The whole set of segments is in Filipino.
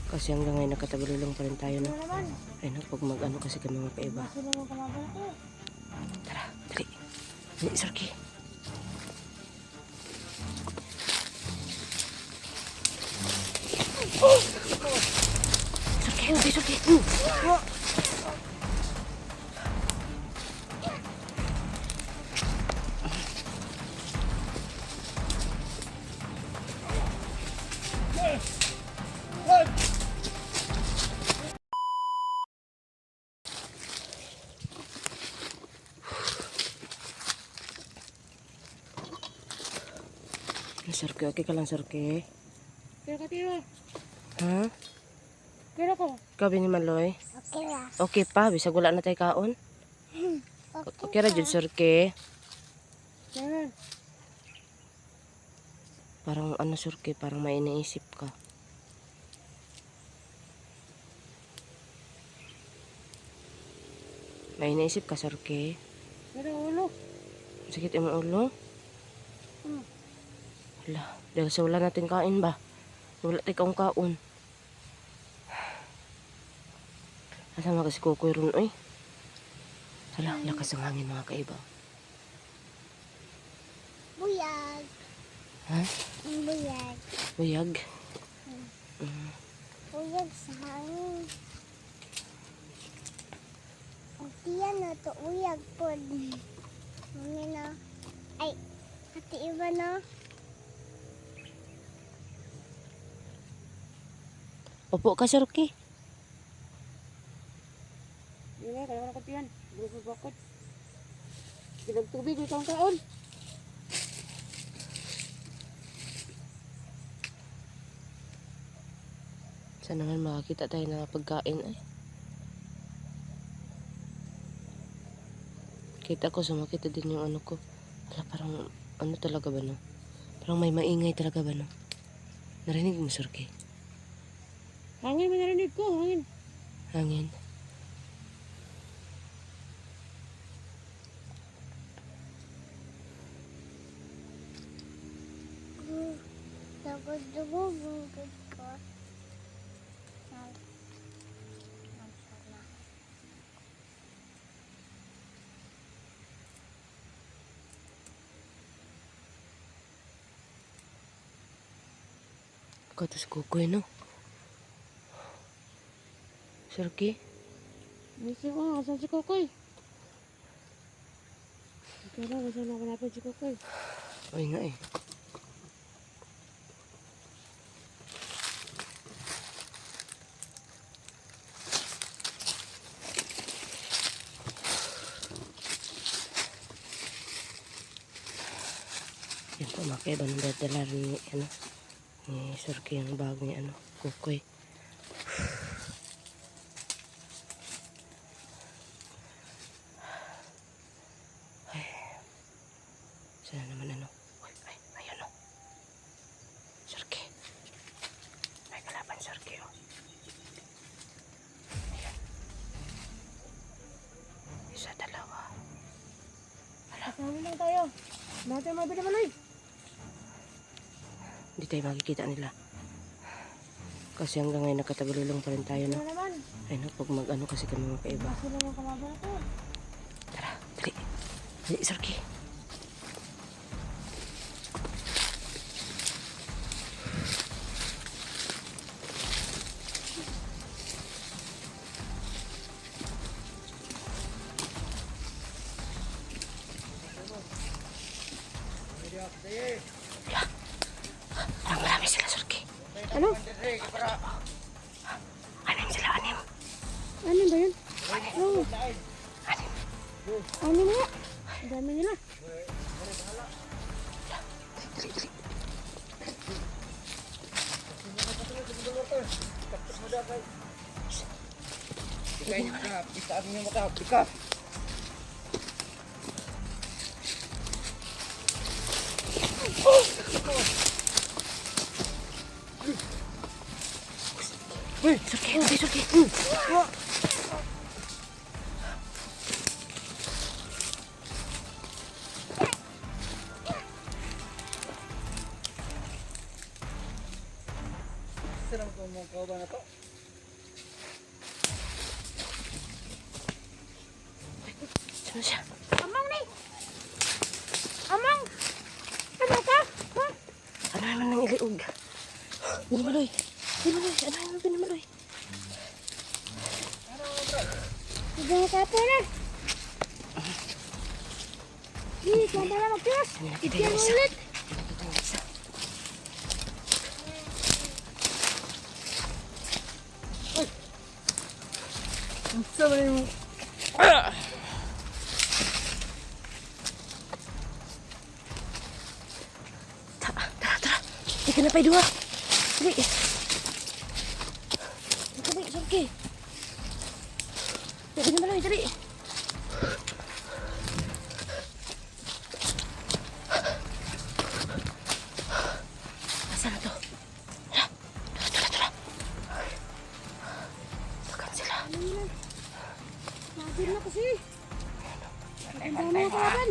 Kasi hanggang ngayon nakatagululong pa rin tayo, no? Ay, no, pag mag-ano kasi kami magkaiba. Tara, dali. Dali, Sarki. Sarki, okay, Sarki. Sarki, okay ka lang, Sarki? Kira ka tira. Ha? Kira ko. Gabi ni Maloy? Okay lah. Okay pa, bisag wala na tayo kaon. Okay ra jud, Sarki. Kira. Parang ano, Sarki, parang may iniisip ka. May iniisip ka, Sarki? Kira ulo. Sakit imong ulo? Hmm. Hala, dahil sa wala natin kain ba? Wala tayo kaon. Asa mga kasi kukoy ron, oy. Hala, lakas ang hangin mga kaiba. Buyag. Ha? Buyag. Buyag? Buyag sa hangin. Ang tiyan na to, buyag po. Hangin na. Ay, hati iba na. Opo ka, Sarki. Kira, kaya wala ko tiyan. Bukas bakot. Pinagtubig ito ang kaon. Sana naman makakita tayo ng pagkain, ay. Kita ko, sumakita din yung ano ko. Hala, parang ano talaga ba, no? Parang may maingay talaga ba, no? Narinig mo, Sarki? Hangin, may narinig ko. Hangin. Hangin. Tapos dumubugod ko. Katas kukoy, no? Sarki? Misi ko, asan si Kokoy? Kira, asan na malapit si Kokoy? Ay nga eh. Yan po mga kaiba, nadadala rin ni, ano, ni Sarki yung bago niya, ano, kukoy. Ay. Sana naman ano. Ay, ayan o. Sarki. May kalaban, Sarki, o. Ayan. Isa, dalawa. Kasama lang tayo. Natin mabili maloy. Hindi tayo makikita nila. Kasi hanggang ngayon nakatagululong pa rin tayo, no? Ano naman? Ay, no, pag mag-ano kasi kami magkaiba. Basta lang ang kalaban ako. Tara, dali. Dali, Sarki. Hala. Parang marami sila, Sarki. Ano? Anim sila, anim. Ano ba yun? Oh, Anim. ano nga? Ang dami nila. Dali, dali. Sarki, okay, Sarki. Saan siya? Amang ni! Amang! Ano ka? Ha? Ano naman nang iliog? Binimaloy! Binimaloy! Ano naman binimaloy? Sige ka po na! Hindi, kaya na mag-cross! Hindi nakita Ikiyan yung mo isa. ulit! Hindi nakita yung isa. Tara, tara, tara. Hindi ka na pa'y dua. Dali. Dali, Sarki. Dali na maloy, dali. Asan na to? Tara, tara, tara, tara. Sakan sila. Natin na kasi! Ang dami na kalaban!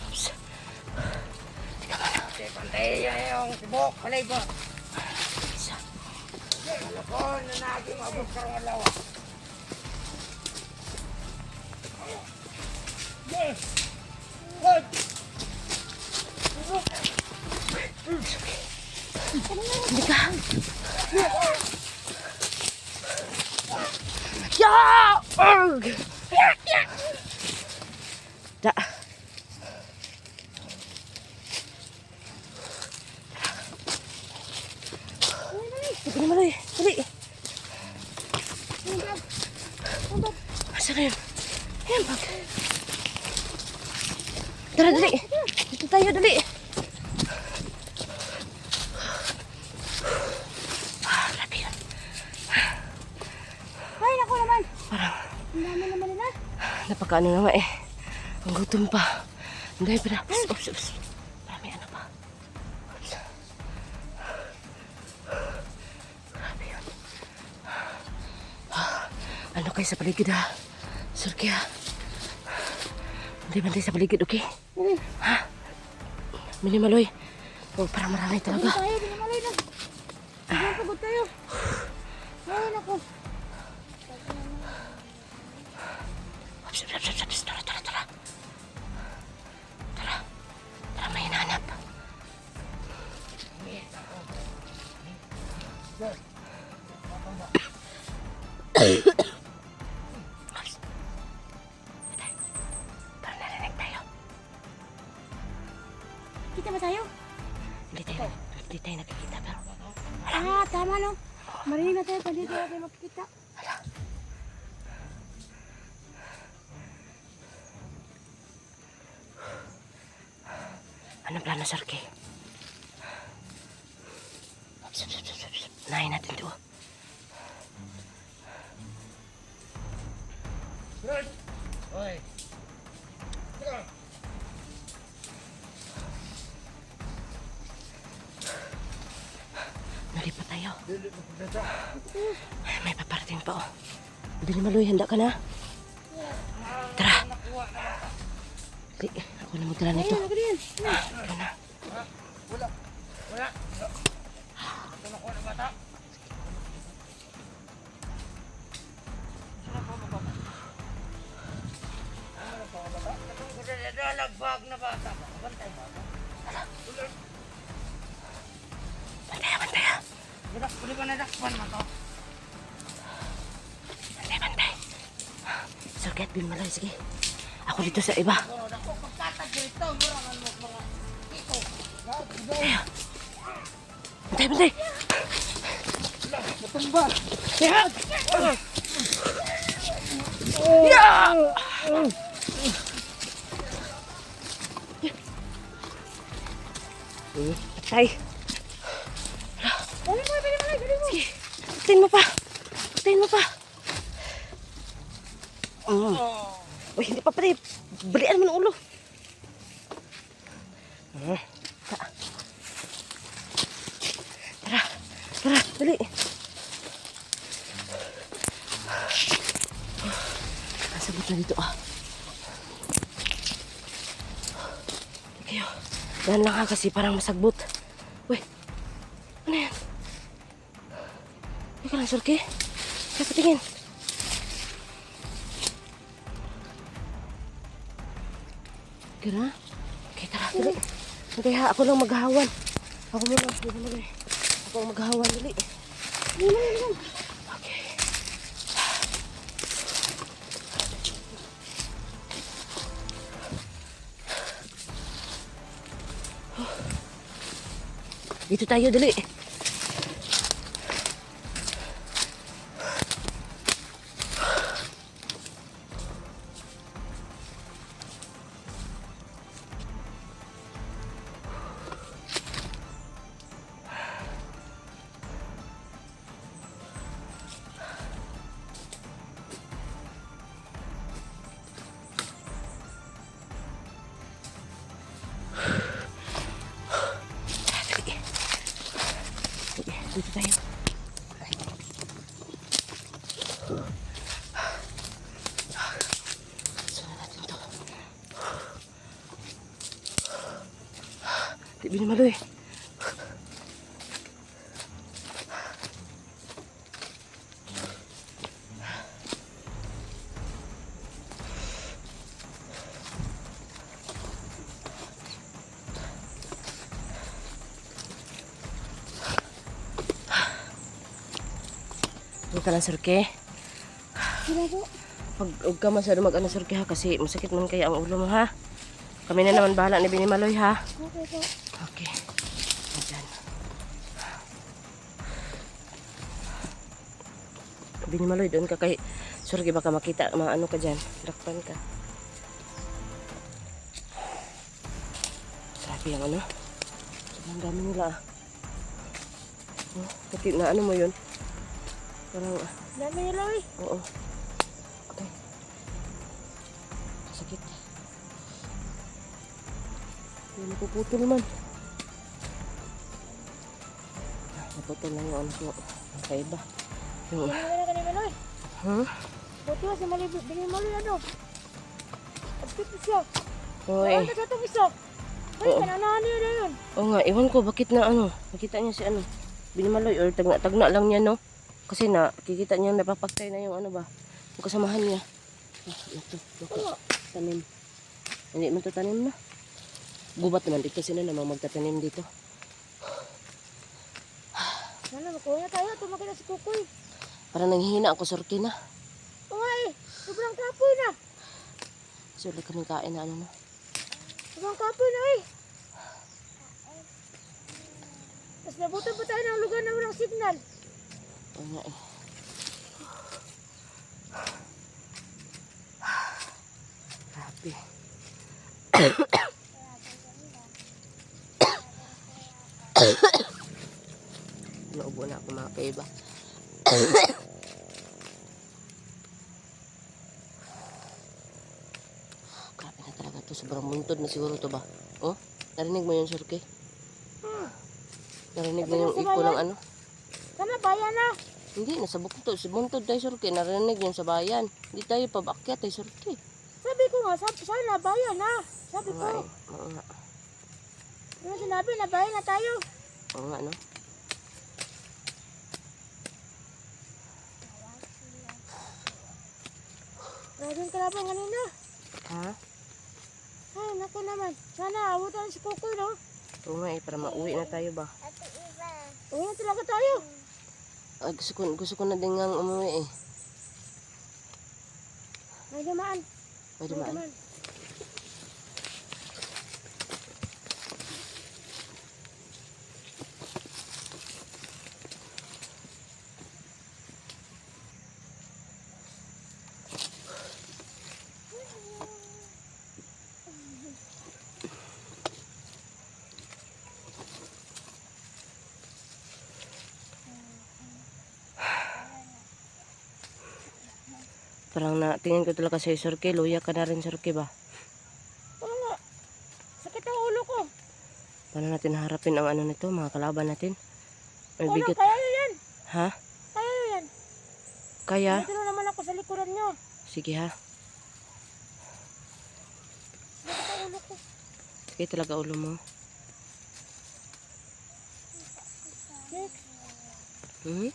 Oops. Tika muna. Pantay yung tibok, palay ba? Isa. Ano ko, nanagi mabot ka ng alawa. Hindi ka. Ya! Arg! Da. Sige na maloy. Dali. Asa na yun? Ayan, bag. Tara, dali. Dito tayo, dali. Grabe yun. Ay, naku naman! Parang Ang dami naman nila! napakaano na nga eh. Ang gutom pa. Ang dami pa na. Oops, oops. Marami ano pa. Oops. Grabe yun. Ano kayo sa paligid ha? Surki ha? Bantay sa paligid, okay? Ha? Minimaloy. Oh, parang marami Hindi talaga. tayo, binamalay na! Sige, pagod tayo! Ay, naku! Oops, oops, oops, oops. Tara, tara, tara. Tara. Tara, may hinahanap. Oops. Patay. Parang narinig tayo. Kita ba tayo? Hindi tayo nakikita pero Ah, tama no? Marinig na tayo, pwede tayo makikita. anong plano, Sarki? Oops, oops, oops, oops, oops. Unahin natin ito. Oy. Nalipat tayo. Ay, may paparating pa oh. Dali Maloy, handa ka na? Tara. Dali, ako na magdala Ayun, nito. lagi din. Ako na. Wala. Wala. Ito na ko na bata. Lagbag na bata. Bantay ba? Bantaya, bantaya. Pwede ba nadakpan mo to? Bantay, bantay. Sarki at Bin Maloy, sige. Ako dito sa iba. Pero dako pagkatag dito, murangan mo mga ito. Tayo. Bantay, bantay. Matumba. Patay. Dali mo, dali mo, dali mo. Sige. Patayin mo pa. Patayin mo pa. Uy, hindi pa patay. Balian mo ng ulo. Ta- Tara. Tara, dali. Nasabot na dito ah. Kayo. Yan lang ha kasi parang masagbot. Uy. Ano yan? Teka lang, Surki. Kaya patingin. Tara. Okay, tara. Dali. Okay ha, ako lang maghahawan. Ako muna. Ako ang maghahawan. Dali. Okay. Dito tayo, dali. Dito tayo. Saan natin to? Di binimaloy. Huwag ka lang, Surki. Sila po. Huwag ka masyado mag-ano, Surki, ha? Kasi masakit man kaya ang ulo mo, ha? Kami na naman bahala ni Binimaloy, ha? Okay po. Okay. Ayan. Binimaloy, doon ka kay Surki, baka makita, maano ka dyan. Lakpan ka. Grabe ang ano. Sobrang dami nila, ah. Oh, pati na ano mo yun? Parang, Dami nila eh. oo. Okay. Sakit. Hindi napuputol naman. Naputol lang yung ano ko. Kaiba. Yung, Hindi na kanina Maloy. huh? Buti nga si Maloy. Bigyan Maloy ano. Agpit siya. Oy. Wala na sa itong isa. Ay, Oo. kananahan niya na yun. Oo nga, iwan ko. Bakit na ano? Nakita niya si ano? Binimaloy or tagna lang niya, no? Kasi na, kikita niya napapaktay na yung ano ba? Yung kasamahan niya. Ah, ito. Baka tanim. Hindi man ito tanim na. Gubat naman dito sila naman magtatanim dito. Sana, makuha na tayo. Tumakit na si Kukoy. Parang nanghihina ako, Surki na. Oo nga eh. Sobrang kapoy na. Sulit kaming kain na ano na. Sobrang kapoy na eh. Tapos nabutan pa tayo ng lugar na walang signal. Oo nga eh. Grabe. Naubo na ako mga kaiba. Grabe na talaga to. Sobrang buntod na siguro to ba? Oh? Narinig mo yun, Surki? Narinig mo yung iko ng ano? Sana, bayan na. Hindi, nasa buntod. Sa buntod tayo, Surki. Narinig yun sa bayan. Hindi tayo pabakyat tayo, Surki. Sabi ko nga, sana, bayan na. Sabi Oo ko. nga eh. Oo nga. Ano sinabi na bayan na tayo? Oo nga, no? Maraming kalabang kanina. Ha? Ay, naku naman. Sana, abutan si Kukoy, no? Oo nga eh. Para mauwi na tayo ba? Uwi na talaga tayo. Ay, gusto ko na din ngang umuwi eh. May dumaan. May dumaan. Parang na, tingin ko talaga sa'yo, Surki. Luya ka na rin, Surki ba? Oo nga. Sakit ang ulo ko. Paano natin harapin ang ano nito, mga kalaban natin? May Ano, bigat. kaya nyo yan. Ha? Kaya nyo yan. Kaya? Dito na naman ako sa likuran nyo. Sige ha. Sakit ang ulo ko. Sige talaga ulo mo. Six. Hmm?